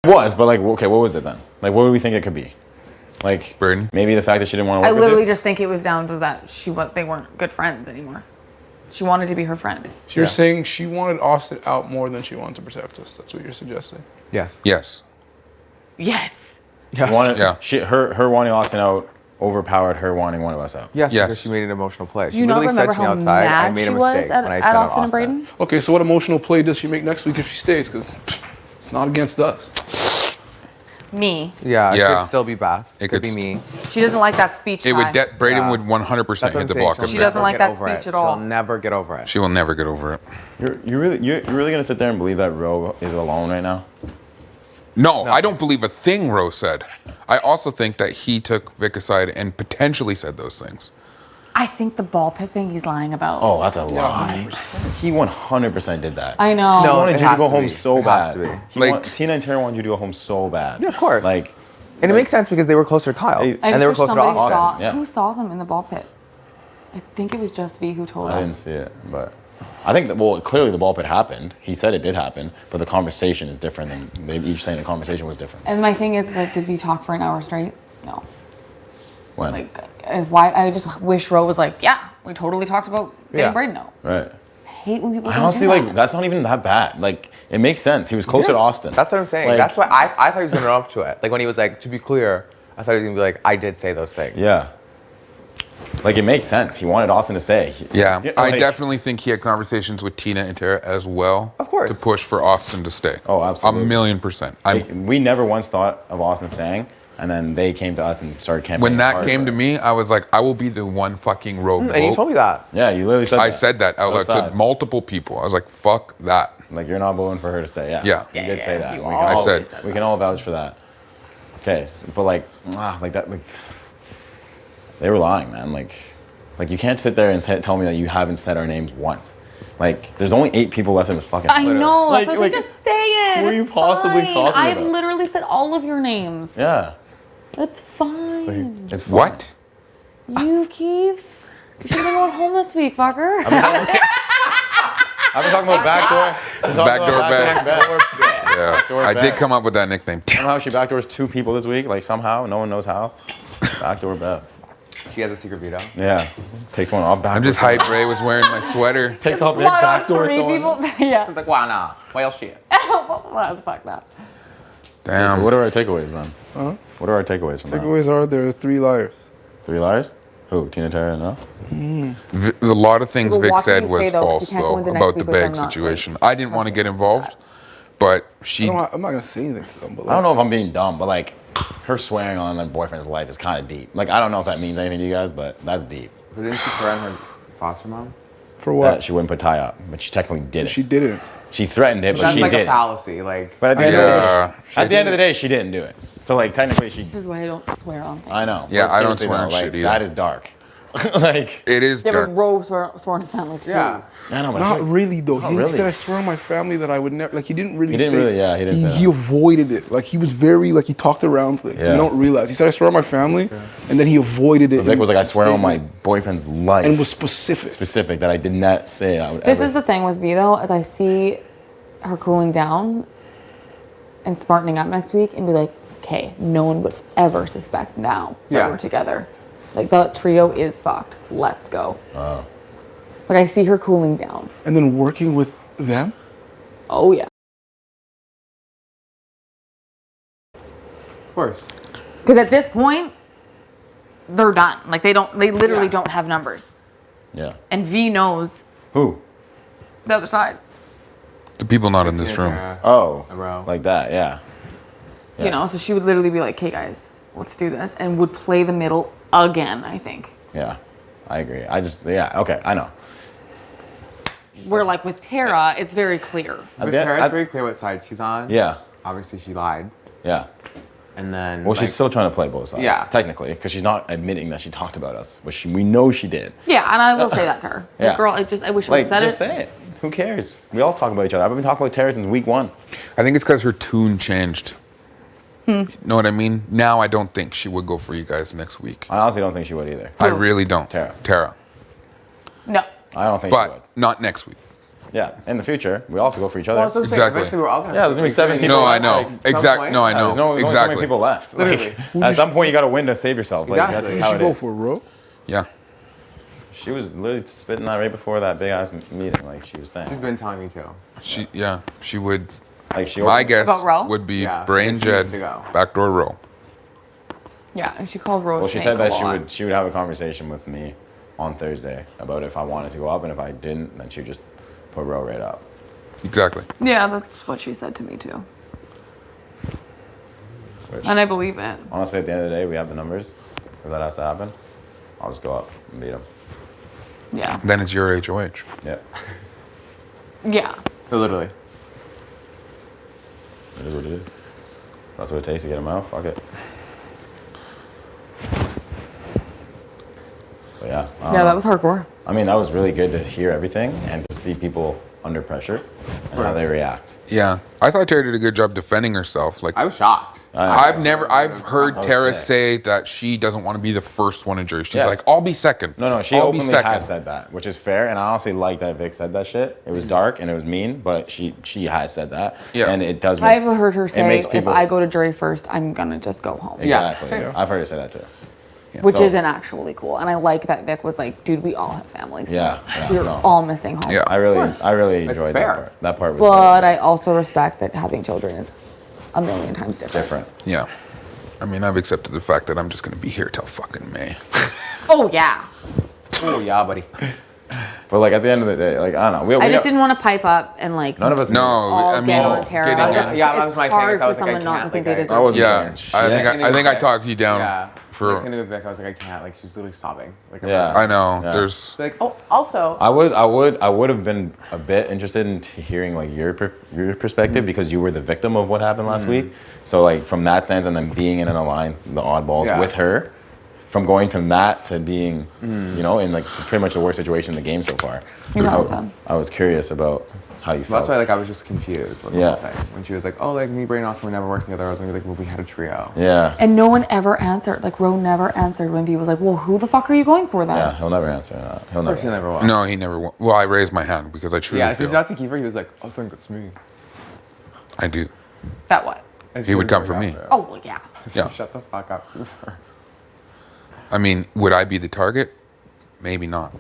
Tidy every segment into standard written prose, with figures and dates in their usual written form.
Was, but like, okay, what was it then? Like, what do we think it could be? Like, Breydon? Maybe the fact that she didn't want to I work with literally you? just think it was down to that they weren't good friends anymore. She wanted to be her friend. So you're saying she wanted Austin out more than she wanted to protect us. That's what you're suggesting. Yes. Yes. Yes. Her wanting Austin out overpowered her wanting one of us out. Yes, Yes. because she made an emotional play. Do She you not literally said remember to me how outside, I mad made a she was mistake when I at said Austin Austin. and Breydon? Okay, so what emotional play does she make next week if she stays? Because it's not against us. Me. Yeah, it Yeah. could still be Beth. It It could could be me. She doesn't like that speech. It would. guy. Breydon Yeah. would 100% That's what hit I'm the saying. block She'll of She that. doesn't never like get that over it. speech at all. She'll never get over it. She will never get over it. You're really gonna sit there and believe that Ro is alone right now? No, I don't believe a thing Rose said. I also think that he took Vic aside and potentially said those things. I think the ball pit thing he's lying about. Oh, that's a lie. He 100% did that. I know. He No, wanted it you to has go to home be. so It has bad. to be. Like- Tina and Tara wanted you to go home so bad. Yeah, of course. Like, And it makes sense because they were closer to Kyle. I And I just they were wish closer to somebody Austin. saw. yeah. Who saw them in the ball pit? I think it was just V who told I didn't us. see it, but I think that, well, clearly the ball pit happened. He said it did happen, but the conversation is different than they each saying the conversation was different. And my thing is, like, did we talk for an hour straight? No. When? Like, why? I just wish Ro was like, yeah, we totally talked about getting Yeah. Breydon out. Right. I hate when people. I don't honestly, do like, that. that's not even that bad. Like, it makes sense. He was closer to Yes. Austin. That's what I'm saying. Like, That's why I thought he was going to run up to it. Like when he was like, to be clear, I thought he was going to be like, I did say those things. Yeah. Like, it makes sense. He wanted Austin to stay. Yeah, I like- definitely think he had conversations with Tina and Tara as well. Of course. To push for Austin to stay. Oh, absolutely. 1,000,000%. Like, we never once thought of Austin staying, and then they came to us and started campaigning. When that hard came for to it. me, I was like, I will be the one fucking rogue And you told me that. Yeah, you literally said that. I said that out loud Outside. to multiple people. I was like, fuck that. Like, you're not voting for her to stay. Yes. Yeah. You did say that. you We can always all, said said we that. can all vouch for that. Okay, but like that, they were lying, man. Like you can't sit there and tell me that you haven't said our names once. Like, there's only 8 people left in this fucking. I know. Like, That's what I was just saying. who are you It's possibly fine. talking I about? literally said all of your names. Yeah. That's fine. It's fine. What? You, Keith. You should have been going home this week, fucker. I've been talking about Backdoor. Backdoor Beth. Yeah, Backdoor I did Beth. come up with that nickname. Somehow she backdoors 2 people this week. Like, somehow, no one knows how. Backdoor Beth. She has a secret veto. Yeah. Takes one off. I'm just hyped. Ray was wearing my sweater. Takes off Nick Why backdoor. 3 someone. people? Yeah. Like, wow, nah. Why else shit? What the fuck that? So Damn. what are our takeaways then? Huh? What are our takeaways from that? Takeaways are there are 3 liars. 3 liars? Who? Tina Turner? No. A lot of things Well, Vic watching said you was say, though, false, you can't go though, into next about the week with bag them not, situation. like, I didn't want to get involved, but she. I'm not going to say anything to them. But I don't know if I'm being dumb, but like, her swearing on her boyfriend's life is kind of deep. Like, I don't know if that means anything to you guys, but that's deep. But didn't she threaten her foster mom? For That what? she wouldn't put Ty up, but she technically did it. She didn't. She threatened it, but That's she like did a it. fallacy. Like, But at the, end of Yeah. the day, she didn't do it. So like, technically, she. This is why I don't swear on things. I know. Yeah, but I don't seriously swear on though, like, shit either. That is dark. Like, It is Yeah, dark. but Ro swore on his family too. yeah. I know, but I Not feel like- really though. Not He really. said, "I swear on my family that I would never." Like he didn't really. He didn't say, really- yeah, he didn't say that. He avoided it. Like he was very like he talked around things. Yeah. You don't realize. He said, "I swear on my family," and then he avoided it. Vic in was like, I his swear on my statement. boyfriend's life. And was specific. specific that I did not say I would This ever. is the thing with V though, is I see her cooling down and smartening up next week and be like, okay, no one would ever suspect now that Yeah. we're together. Like the trio is fucked. Let's go. Oh. Like I see her cooling down. And then working with them. Oh yeah. Of course. Because at this point, they're done. Like they literally Yeah. don't have numbers. Yeah. And V knows Who? the other side. The people not in this room. Yeah. Oh. Bro. Like that, yeah. You know, so she would literally be like, okay guys, let's do this. And would play the middle again, I think. Yeah. I agree. Okay, I know. Where like with Tara, it's very clear. With bet- her, I- it's very clear what side she's on. Yeah. Obviously, she lied. Yeah. And then. Well, like, she's still trying to play both sides. Yeah. Technically, because she's not admitting that she talked about us, which we know she did. Yeah, and I will say that to her. Yeah. Like, girl, I wish I Like, would have said just it. say it. Who cares? We all talk about each other. I've been talking about Tara since week 1. I think it's because her tune changed. Know what I mean? Now I don't think she would go for you guys next week. I honestly don't think she would either. I Who? really don't. Tara. Tara. No. I don't think she would. But not next week. Yeah, in the future, we all have to go for each other. Well, that's what I'm saying. Exactly. Eventually, we're all gonna. Yeah, there's gonna be 7 people. No, I left, know. like, some Exactly. point. No, I yeah, know. there's only so Exactly. many people left. Literally. Like, at some point, you got to win to save yourself. Like, Exactly. that's just Who how should it go is. for Ro? Yeah. She was literally spitting that right before that big ass meeting, like she was She's saying. been telling me too. She would. Like she. My opened- guess About Ro? would be Yeah, Bray and she needs Jed, to go. backdoor Ro. Yeah, and she called Rose. Well, she Snake said that a lot. she would have a conversation with me on Thursday about if I wanted to go up, and if I didn't, then she would just put Ro right up. Exactly. Yeah, that's what she said to me too, Which, and I believe it. honestly, at the end of the day, we have the numbers. If that has to happen, I'll just go up and beat him. Yeah. Then it's your HOH. Yeah, Yeah. So literally. it is what it is. That's what it takes to get him out. Fuck it. But yeah. Yeah, that was hardcore. I mean, that was really good to hear everything and to see people under pressure and how they react. Yeah. I thought Tara did a good job defending herself. Like, I was shocked. I've heard was Tara sick. say that she doesn't want to be the first one in jury. She's Yes. like, I'll be second. No, she I'll be openly second. has said that, which is fair, and I honestly like that Vic said that shit. It was dark and it was mean, but she has said that, Yeah. and it does. I've heard her it say, makes if people- I go to jury first, I'm gonna just go home. Exactly. Yeah. I've heard her say that too. Which So- isn't actually cool. And I like that Vic was like, dude, we all have families. Yeah, We're no. all missing home. Yeah. I really enjoyed that fair. part. That part was But very I also respect that having children is a million times different. Yeah. I mean, I've accepted the fact that I'm just going to be here till fucking May. Oh, yeah. Oh yeah, buddy. But like at the end of the day, like I don't know. We I just don't- didn't want to pipe up and like None of us. No, all I mean, get on Tara. getting Like, in- Yeah, that was it's my thing. hard I for was like, I someone not to can't, think like, they I deserve wasn't Yeah. doing I shit. think I talked you down Yeah. for. Like, sitting with Vic, I was like, I can't. Like, she's literally sobbing. Like, Yeah. I know. Yeah. There's. Like, oh, also. I would have been a bit interested in hearing like your perspective because you were the victim of what happened last week. So like from that sense, and then being in an align the oddballs Yeah. with her, from going from that to being, you know, in like pretty much the worst situation in the game so far. You're welcome. I was curious about how you Well, felt. that's why, like, I was just confused with the Yeah. whole thing. When she was like, oh, like, me, Breydon, and Austin were never working together. I was gonna be like, well, we had a trio. Yeah. And no one ever answered. Like, Ro never answered when V was like, well, who the fuck are you going for then? Yeah, he'll never answer that. He'll Of never. course, she Answer. never was. No, he never. Well, I raised my hand because I truly Yeah, if feel. it's not to Kiefer, he was like, oh, I think it's me. I do. That what? And He she would come never for got me. there. Oh, well, yeah. Yeah. Shut the fuck up, Kiefer. I mean, would I be the target? Maybe not.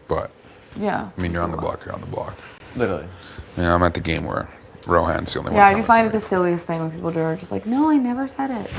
But Yeah. I mean, you're on the block. You're on the block. Literally. Yeah, I'm at the game where Rohan's the only one. Yeah, I do coming find it for the me. silliest thing when people are just like, no, I never said it.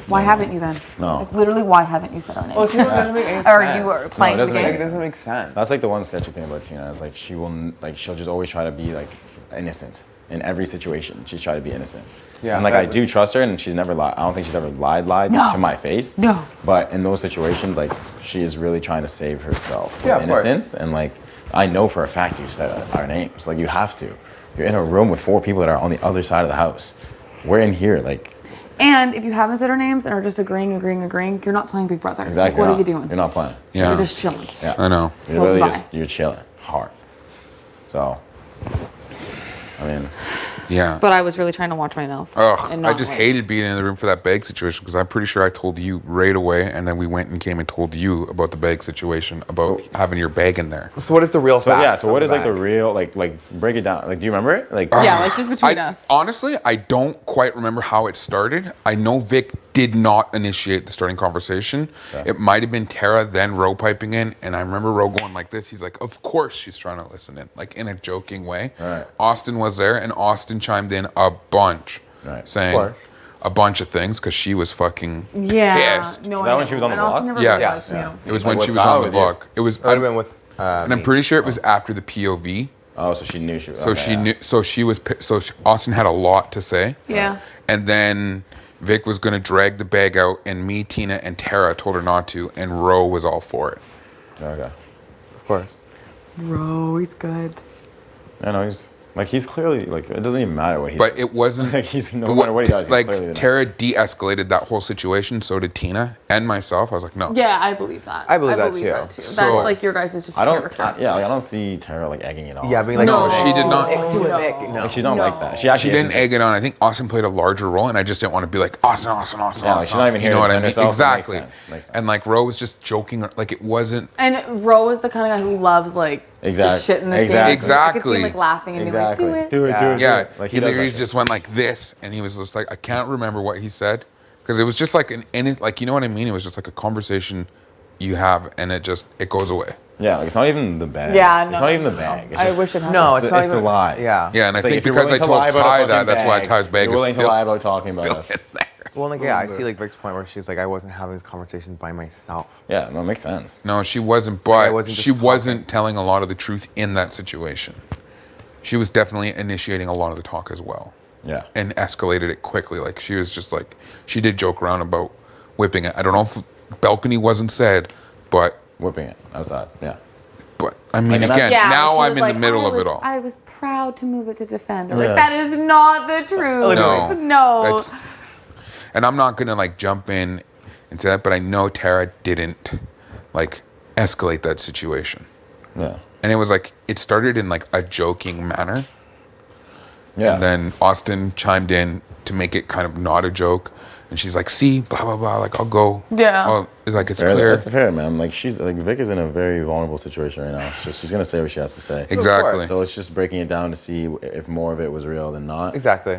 Why haven't you then? No. Like, literally, why haven't you said our name? Well, see, it doesn't make any sense. Or you were playing doesn't the make Like, game. it doesn't make sense. That's like the one sketchy thing about Tina is like she'll just always try to be like innocent in every situation. She's trying to be innocent. Yeah, And like I exactly. do trust her, and she's never lied. I don't think she's ever lied No. to my face. No. But in those situations, like she is really trying to save herself with Yeah, of course. innocence, and like I know for a fact you said our names. Like you have to. You're in a room with 4 people that are on the other side of the house. We're in here, like And if you haven't said our names and are just agreeing, you're not playing Big Brother. exactly. Like, what are you're you not- doing? You're not playing. Yeah. You're just chilling. Yeah. I know. You're Floating really by. just you're chilling hard. So, I mean, Yeah. But I was really trying to watch my mouth. Ugh, and I not just win. hated being in the room for that bag situation because I'm pretty sure I told you right away, and then we went and came and told you about the bag situation, about having your bag in there. So what is the real so fact? yeah. So what of is like the bag? real like break it down? Like, do you remember it? Like, Yeah, like just between us. Honestly, I don't quite remember how it started. I know Vic did not initiate the starting conversation. Okay. It might have been Tara, then Ro piping in, and I remember Ro going like this. He's like, of course she's trying to listen in, like in a joking way. Right. Austin was there, and Austin chimed in a bunch, Right. saying Of course. a bunch of things because she was fucking Yeah. pissed. No, Is that I when she was on know. the And block? Austin never Yes. realized, Yeah. you know. It was Like when with she was Val on the with you? block. It was, It would have been with. and I'm me. pretty sure it was after the POV. oh, so she knew she was. So okay, she yeah. knew. So she was. Austin had a lot to say. Yeah. And then Vic was gonna drag the bag out, and me, Tina, and Tara told her not to, and Ro was all for it. Okay. Of course. Bro, he's good. I know he's clearly like it doesn't even matter what he. But it wasn't. Like, he's no matter what he does. He's Like clearly the Tara de-escalated that whole situation. So did Tina and myself. I was like, no. Yeah, I believe that. I believe that too. That's So- like your guys' just I don't. character. Yeah, like, I don't see Tara like egging it on. Yeah, being like, No, oh, she did not. Do it, No. Vic. No. Like, she's not No. like that. She She actually didn't isn't egg it on. I think Austin played a larger role, and I just didn't want to be like Austin. Yeah, like, she's Austin. not even here You know to what I defend mean? herself. It makes Exactly. sense. Makes sense. And like Ro was just joking. Like it wasn't. And Ro is the kind of guy who loves like Exactly. Just shit in the Exactly. face. I could see him Exactly. like laughing and Exactly. being like, Do it, do it. Yeah, Like, he he does literally that just went like this, and he was just like, I can't remember what he said, because it was just like like, you know what I mean? It was just like a conversation you have, and it goes away. Yeah, like it's not even the bag. Yeah, It's no, not even no, the no. bag. It's I just, wish it had. No, it's it's the, not it's the even. lies. Yeah. Yeah, and I It's like, think if you're because willing I to told lie about a Ty that, fucking that's why bag, Ty's bag you're is willing to still, lie about talking about still us. in there. Well, like yeah, I see like Vic's point where she's like, I wasn't having these conversations by myself. Yeah, no, it makes sense. No, she wasn't, Like, I but wasn't just she wasn't talking. telling a lot of the truth in that situation. She was definitely initiating a lot of the talk as well. Yeah. And escalated it quickly. Like, she was just like, she did joke around about whipping it. I don't know if balcony wasn't said, but Whipping it outside. Yeah. I mean, Like, and again, that's- now she I'm was in like, the middle of was- it all. I was proud to move it to defender. Yeah. Like, that is not the truth. No. No. That's, and I'm not gonna like jump in and say that, but I know Tara didn't like escalate that situation. Yeah. And it was like, it started in like a joking manner. Yeah. And then Austin chimed in to make it kind of not a joke. And she's like, see, blah, blah, blah. Like, I'll go. Yeah. It's like, it's fair, clear. That's fair, man. Like Vic is in a very vulnerable situation right now. So she's gonna say what she has to say. Exactly. So it's just breaking it down to see if more of it was real than not. Exactly.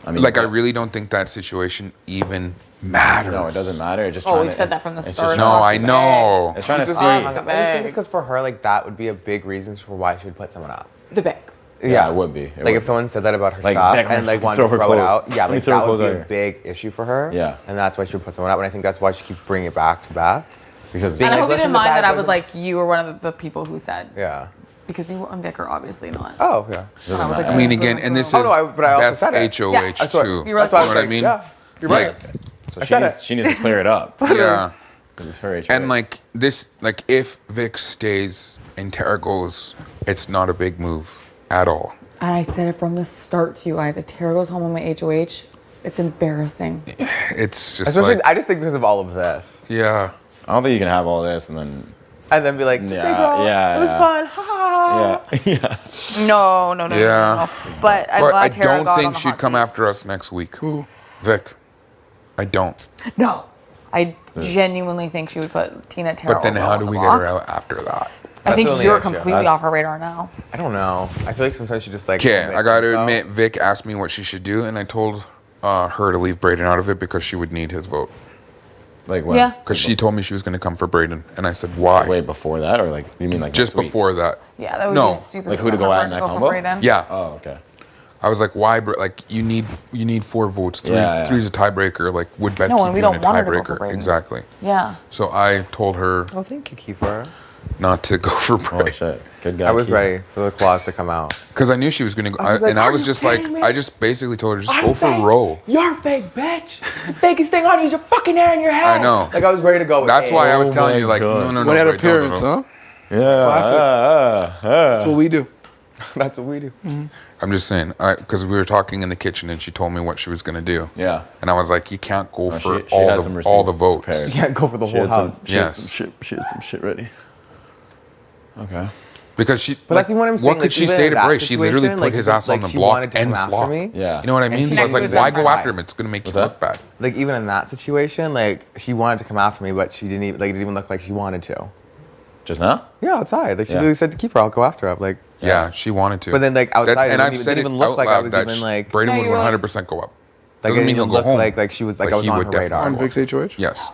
I mean, Like, I really don't think that situation even matters. no, it doesn't matter. It's just Oh, trying we to, said that from the it's start. just No, trying to- I know. It's trying to Just see. hung the up. I just bag. think it's because for her, like that would be a big reason for why she would put someone up. The bag. Yeah, it would be. It Like would if someone said that about her Like, stuff Vic, and like wanted throw to her throw it clothes. out, yeah, Let me like throw that her would be clothes a out big issue for her. Yeah. And that's why she would put someone up. And I think that's why she keeps bringing it back to Beth. because Being And I like, hope you listen, didn't the mind bag that I was wasn't- like, you were one of the people who said. Yeah. Because you and Vic are obviously not. Oh yeah. doesn't I was like, matter. I mean, again, and this is Oh, no, but I also Beth said it. HOH Yeah. That's what- too. You were That's why I You know was what I like, mean? yeah, you're Like, right. so I she said needs, it. she needs to clear it up. Yeah. Because it's her HOH. And like this, like if Vic stays and Tara goes, it's not a big move at all. And I said it from the start to you guys. If Tara goes home on my HOH, it's embarrassing. It's just Especially, like, I just think because of all of this, yeah. I don't think you can have all this and then. and then be like, just Yeah, say, girl, yeah, it was yeah. fun, ha ha. Yeah. yeah. No. Yeah. But I'm But glad I Tara don't got on think the she'd hot come seat. after us next week. Who? Vic. I don't. No. I genuinely think she would put Tina Tara But then over how on do the we get block. her out after that? I think the only you're issue. completely That's- off her radar now. I don't know. I feel like sometimes she just like. Okay, I got to herself. admit, Vic asked me what she should do, and I told her to leave Breydon out of it because she would need his vote. Like when? Yeah. Because she told me she was going to come for Breydon, and I said, why? Way before that, or like you mean like Just next week? before that. Yeah, that would No. be a stupid. Like who to for go her at in that for combo? Breydon. Yeah. Oh, okay. I was like, why? Like, you need 4 votes. Three's a tiebreaker. Like, would Beth No, keep and we you in a don't want her to go for tiebreaker? Breydon. Exactly. Yeah. So I told her Oh, thank you, Kiefer. not to go for Oh Breydon. shit. Good guy. I was Keith. ready for the claws to come out. Because I knew she was going to go. I was like, and I "Are was you just like, kidding me? I just basically told her, just go for Roe. You're fake, bitch. The fakest thing on you is your fucking hair in your head. I know. Like I was ready to go. With That's why I was Oh telling my you, like, God. no. When at wait, appearance, no. huh? Yeah. Classic. That's what we do. That's what we do. I'm just saying, because we were talking in the kitchen and she told me what she was going to do. Yeah. And I was like, you can't go for she had some all the receipts votes. prepared. You can't go for the She whole had some, house. she had Yes. some shit. She had some shit ready. Okay. Because she, But like, that's what I'm saying. what could like, she even say in to that Bray? She literally situation, put like, his ass on the she block wanted to and come after slop. me. Yeah. You know what I mean? she So I was next like, to why his go friend. after him? It's going to make you What's look bad. Like even in that situation, like she wanted to come after me, but she didn't even like it didn't even look like she wanted to. Just now? Yeah, outside. Like she Yeah. literally said to Kiefer, I'll go after her. I'm like, Yeah, she wanted to. But then, like, outside, it and didn't I've even- said didn't it even look out like I loud was that even, like- Breydon No, would you were like- 100% go up. like Doesn't it mean he'll didn't go look home. like she was like But I was he on would her definitely radar. go On up. Vic's HOH? Yes.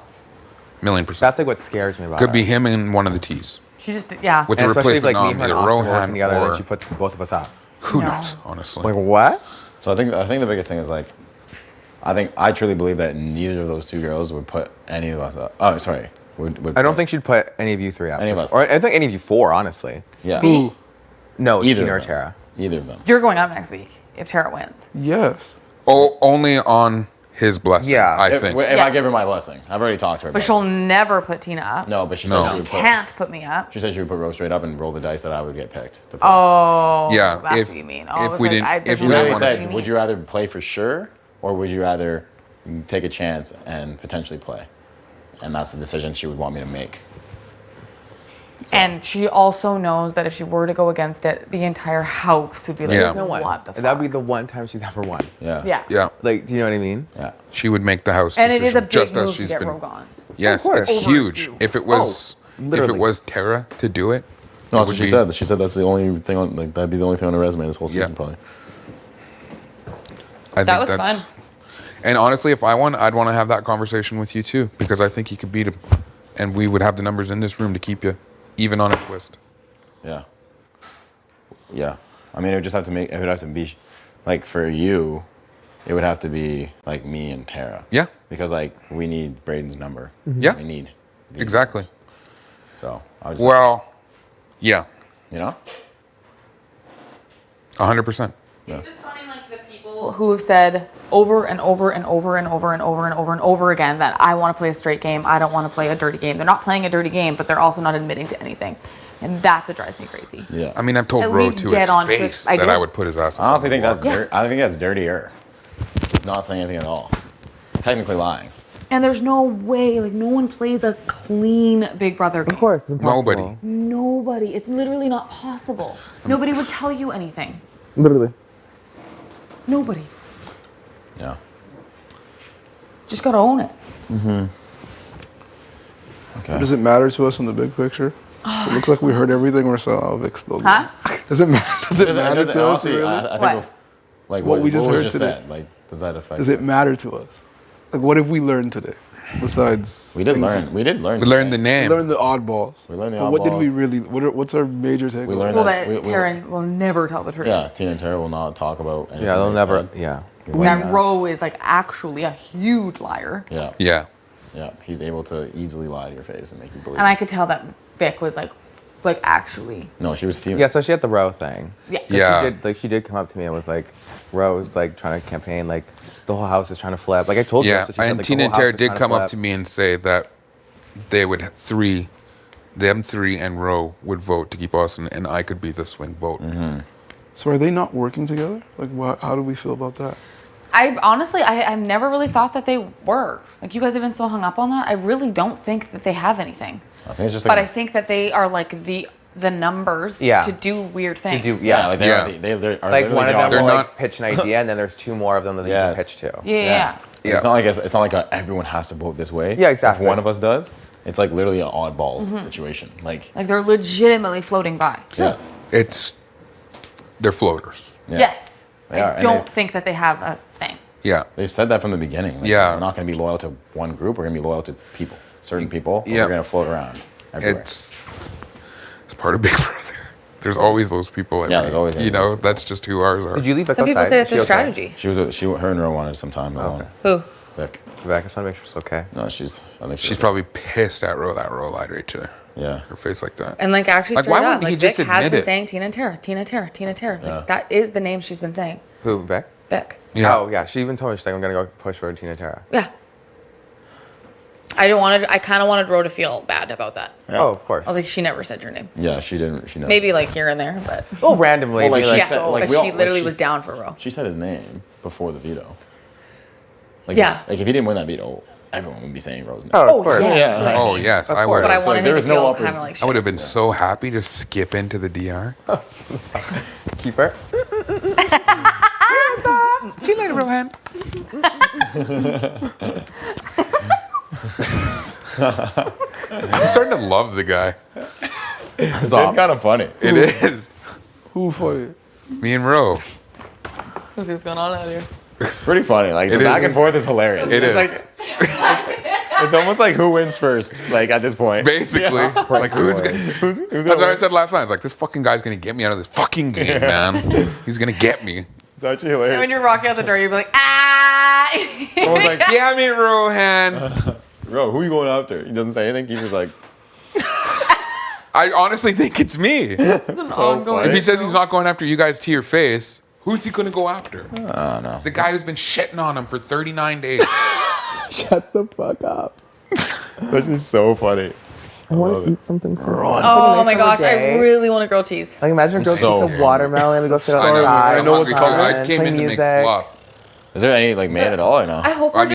1,000,000%. That's like what scares me about Could it. be him in one of the T's. She just yeah. With And the especially if, replacement like me nom, and her and either Austin were Rohan working together, or then she puts both of us up. who No. knows, honestly. Like what? So I think the biggest thing is like, I truly believe that neither of those two girls would put any of us up. Oh, sorry. Would I don't put- think she'd put any of you three up. Any of us. Or I don't think any of you four, honestly. Yeah. Who? No, Either Tina or of them. Tara. Either of them. You're going up next week if Tara wins. Yes. Oh, only on his blessing, Yeah. I If, think. if I Yes. give her my blessing, I've already talked to her. But about she'll never put Tina up. it. No, but she No. said she would put. Can't put me up. She said she would put Rose straight up and roll the dice that I would get picked. To play. Oh, Yeah, that's if- what you mean. if Oh, it's we like, didn't- I, if there's She we no literally didn't one said, she "Would needs. you rather play for sure, or would you rather take a chance and potentially play?" And that's the decision she would want me to make. And she also knows that if she were to go against it, the entire house would be like, Yeah. No one. what the fuck? And that'd be the one time she's ever won. Yeah. yeah. Yeah, Like, do you know what I mean? Yeah. she would make the house And it decision is a big just as move to she's get been. Rogue on. Yes, Of course. it's Over huge. you. If it was literally. Tara to do it, No, it that's what would she be- said. She said that's the only thing on, like, that'd be the only thing on her resume this whole season, Yeah. probably. I That think was that's- fun. And honestly, if I won, I'd want to have that conversation with you too, because I think you could beat him, and we would have the numbers in this room to keep you, even on a twist. Yeah. Yeah. I mean, it would just have to make. It would have to be, like, for you, it would have to be like me and Tara. Yeah. Because like we need Breydon's number. Yeah. We need. these Exactly. numbers. So I was. Well, yeah, You know. 100%. It's just funny, like the people who have said over and over and over and over and over and over and over again that I want to play a straight game. I don't want to play a dirty game. They're not playing a dirty game, but they're also not admitting to anything, and that's what drives me crazy. Yeah. I mean, I've told At Ro least to get his on face Twitch. I that do. I would put his ass. I honestly think that's. Yeah. I think that's dirtier. It's not saying anything at all. It's technically lying. And there's no way, like no one plays a clean Big Brother game. Of course, it's impossible. Nobody. Nobody. It's literally not possible. Nobody would tell you anything. Literally. Nobody. Yeah. Just gotta own it. Okay. Does it matter to us in the big picture? It looks like we heard everything we're saying. Oh, Vic's still Huh? Does it matter? Does it matter to us? honestly, Really? I think What? of, like What we just was heard today. said. Like, does that affect? Does it matter to us? Like, what have we learned today? Besides, We did things- learn. We did learn. We learned the today. We name. learned the oddballs. We learned the But what did we oddballs. really? What's our major takeaway? We learned Well, that. that Taryn will never tell the truth. Yeah, Tina and Tara will not talk about anything. Yeah, they'll they never. said. Yeah. We learned That Ro is like actually a huge liar. Yeah. Yeah. Yeah. He's able to easily lie to your face and make you believe. And I could tell that Vic was like actually. No, she was fuming. Yeah, so she had the Row thing. Yeah. 'Cause Yeah. She did come up to me and was like, Rose like trying to campaign, like the whole house is trying to flip. Like I told you. Yeah, so she said, and like, the Tina whole and Tara house is did trying come up flip. to me and say that they would them three and Ro would vote to keep Austin, and I could be the swing vote. So are they not working together? Like, how do we feel about that? I honestly, I've never really thought that they were. Like you guys have been so hung up on that. I really don't think that they have anything. I think it's just But like. I think that they are like the numbers Yeah. to do weird things. do- Yeah, like Yeah. they are Like literally one of the them They're will opposite. not- like pitch an idea, and then there's two more of them that they Yes. can pitch to. Yeah. Yeah. It's not like it's not like everyone has to vote this way. Yeah, exactly. If one of us does, it's like literally an oddballs situation. Like, Like they're legitimately floating by. yeah, They're floaters. yeah. Yes. They are, I and don't they- think that they have a thing. Yeah. They said that from the beginning. Like, Yeah. we're not going to be loyal to one group. We're going to be loyal to people, certain people. and Yeah. We're going to float around everywhere. It's part of Big Brother. There's always those people. Yeah, there's always You know, that's just who ours are. Did you leave Vic Some people outside? say Is it's she a okay? strategy. her and Ro wanted some time alone. Okay. Who? Vic. Vic, I just want to make sure it's okay. No, I think She's probably pissed at Ro that Ro lied right to her. Yeah. Her face like that. And like actually Like, straight why up, wouldn't he like just Vic has admit been it? saying Tina and Tara, Tina Tara, Tina Tara. Yeah. Like that is the name she's been saying. Who, Vic? Vic. Yeah. Oh, yeah. She even told me, she's like, I'm going to go push for Tina Tara. Yeah. I kind of wanted Ro to feel bad about that. Yeah. Oh, of course. I was like, she never said your name. Yeah, she didn't. She knows. Maybe like here and there, but Oh, randomly. Well, like, be she yeah. said- like, but we all- she like, literally she's- was down for Ro. She said his name before the veto. Like, Yeah. Like if he didn't win that veto, everyone would be saying Ro's name. Oh, of course. yeah. Yeah. Like, Oh yes, I course. would. but I have. wanted there him was to no feel upper- kind of like shit. I would have been so happy to skip into the DR. Kiefer? See you later, Rohan. I'm starting to love the guy. It's kind of funny. It is. Who funny? Me and Ro. Let's go see what's going on out here. It's pretty funny. Like the It back is. and forth is hilarious. It is. Like, it's almost like who wins first. Like at this point. Basically. Like, who's gonna... Who's That's gonna what I win? said last night. It's like, this fucking guy's gonna get me out of this fucking game, man. He's gonna get me. It's actually And when hilarious. you're walking out the door, you'd be like, ah. Someone's like, Get me, Rohan. bro, who you going after? He doesn't say anything. Kiefer's like, I honestly think it's me. so funny. If he says he's not going after you guys to your face, who's he gonna go after? I don't know. The guy who's been shitting on him for 39 days. Shut the fuck up. That's just so funny. I want to eat something for Oh my gosh, I really want a grilled cheese. Like imagine a girl so eats some hungry. watermelon, we go sit I know. outside, I know what play I came in to make music. slop. Is there any like man at all or no? I hope I we're mean,